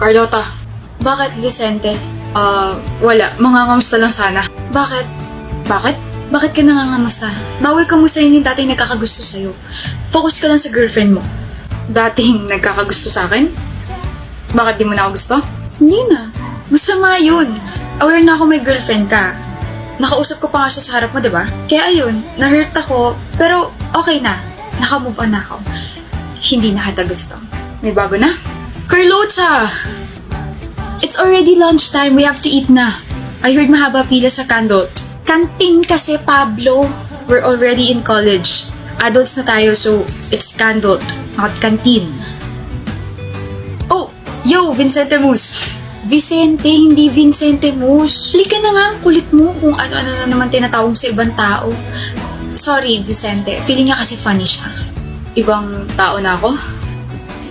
Carlota. Bakit, Vicente? Wala. Mangangamusta lang sana. Bakit? Bakit? Bakit ka nangangamusta? Bawal kamustahin yung dating nagkakagusto sa'yo. Focus ka lang sa girlfriend mo. Dating nagkakagusto sa akin? Bakit di mo na ako gusto? Hindi na. Masama yun. Aware na ako may girlfriend ka. Nakausap ko pa nga siya sa harap mo, diba? Kaya ayun, na-hurt ako. Pero okay na. Naka-move on na ako. Hindi na kita gusto. May bago na? Carlota! It's already lunchtime. We have to eat na. I heard mahaba pila sa Candot. Canteen kasi, Pablo. We're already in college. Adults na tayo, so it's Candot, not canteen. Oh, yo, Vincente Mus. Vicente, hindi Vincente Mus. Halika na nga, ang kulit mo kung ano-ano na naman tinatawag sa ibang tao. Sorry, Vicente. Feeling niya kasi funny siya. Ibang tao na ako?